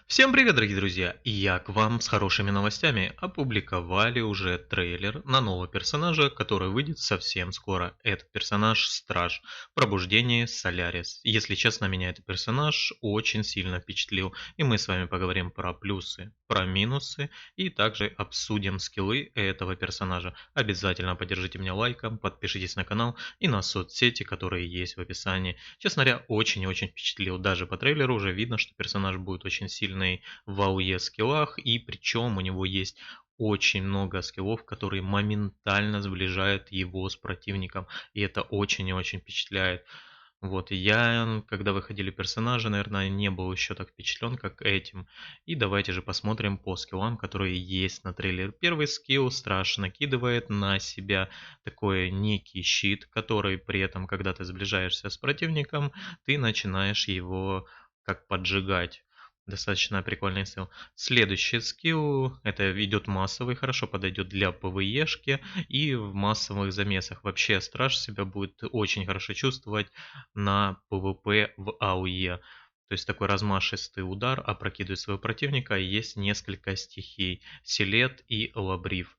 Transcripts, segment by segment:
Всем привет, дорогие друзья! И я к вам с хорошими новостями. Опубликовали уже трейлер на нового персонажа, который выйдет совсем скоро. Этот персонаж Страж. Пробуждение Солярис. Если честно, меня этот персонаж очень сильно впечатлил. И мы с вами поговорим про плюсы, про минусы и также обсудим скиллы этого персонажа. Обязательно поддержите меня лайком, подпишитесь на канал и на соцсети, которые есть в описании. Честно говоря, очень и очень впечатлил. Даже по трейлеру уже видно, что персонаж будет очень сильный в АОЕ скиллах, и причем у него есть очень много скиллов, которые моментально сближают его с противником, и это очень и очень впечатляет. Вот, и я, когда выходили персонажи, наверное, не был еще так впечатлен, как этим. И давайте же посмотрим по скиллам, которые есть на трейлере. Первый скилл Страж накидывает на себя такой некий щит, который при этом, когда ты сближаешься с противником, ты начинаешь его как поджигать. Достаточно прикольный скилл. Следующий скилл, это идет массовый, хорошо подойдет для ПВЕшки и в массовых замесах. Вообще Страж себя будет очень хорошо чувствовать на ПВП в АОЕ. То есть такой размашистый удар опрокидывает своего противника. Есть несколько стихий. Силет и Лабрив.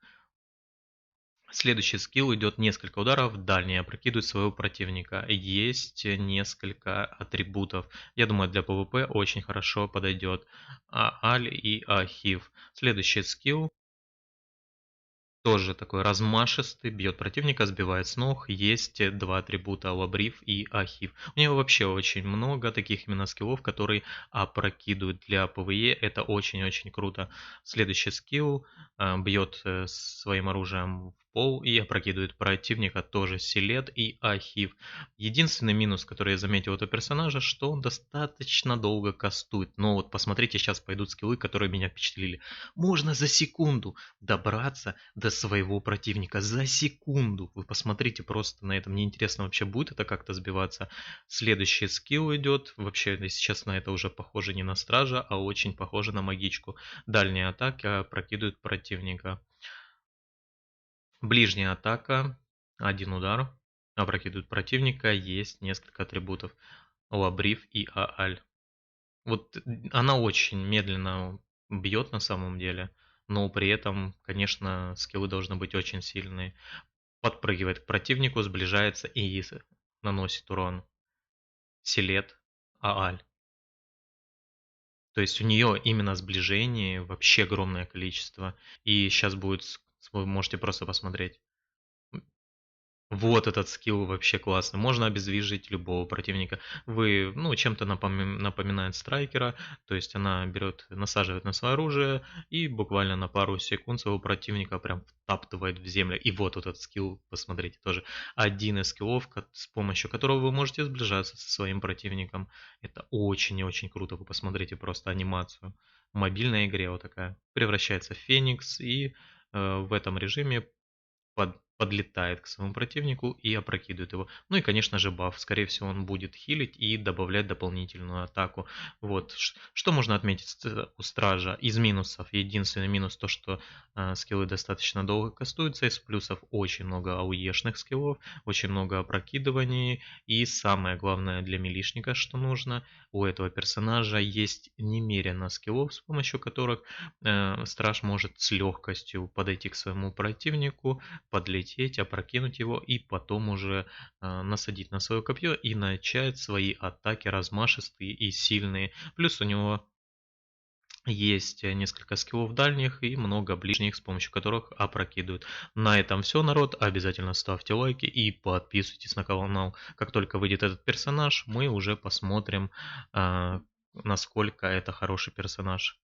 Следующий скилл идет несколько ударов, дальний опрокидывает своего противника. Есть несколько атрибутов. Я думаю, для ПВП очень хорошо подойдет Аль и Ахив. Следующий скилл тоже такой размашистый, бьет противника, сбивает с ног. Есть два атрибута Лабрив и Ахив. У него вообще очень много таких именно скиллов, которые опрокидывают для ПВЕ. Это очень-очень круто. Следующий скилл бьет своим оружием в пол и опрокидывает противника. Тоже Силет и Ахив. Единственный минус, который я заметил у этого персонажа, что он достаточно долго кастует. Но вот посмотрите, сейчас пойдут скиллы, которые меня впечатлили. Можно за секунду добраться до своего противника за секунду. Вы посмотрите просто на это. Мне интересно, вообще будет это как-то сбиваться. Следующий скилл идет. Вообще, если честно, это уже похоже не на стража, а очень похоже на магичку. Дальняя атака прокидывает противника. Ближняя атака. Один удар. Опрокидывает противника. Есть несколько атрибутов. Лабрив и Ааль. Вот она очень медленно бьет на самом деле, но при этом, конечно, скиллы должны быть очень сильные. Подпрыгивает к противнику, сближается и наносит урон. Силет, Ааль. То есть у нее именно сближение вообще огромное количество. И сейчас будет, вы можете просто посмотреть. Вот этот скилл вообще классный. Можно обездвижить любого противника. Вы, ну, чем-то напоминает страйкера. То есть она берет, насаживает на свое оружие и буквально на пару секунд своего противника прям втаптывает в землю. И вот этот скилл, посмотрите, тоже один из скиллов, с помощью которого вы можете сближаться со своим противником. Это очень и очень круто. Вы посмотрите просто анимацию. В мобильной игре вот такая. Превращается в Феникс и в этом режиме подлетает к своему противнику и опрокидывает его. Ну и, конечно же, баф. Скорее всего, он будет хилить и добавлять дополнительную атаку. Вот. Что можно отметить у Стража? Из минусов. Единственный минус то, что скиллы достаточно долго кастуются. Из плюсов очень много ауешных скиллов, очень много опрокидываний. И самое главное для милишника, что нужно, у этого персонажа есть немерено скиллов, с помощью которых Страж может с легкостью подойти к своему противнику, подлететь, опрокинуть его и потом уже насадить на свое копье и начать свои атаки размашистые и сильные. Плюс у него есть несколько скиллов дальних и много ближних, с помощью которых опрокидывают. На этом все, народ. Обязательно ставьте лайки и подписывайтесь на канал. Как только выйдет этот персонаж, мы уже посмотрим, насколько это хороший персонаж.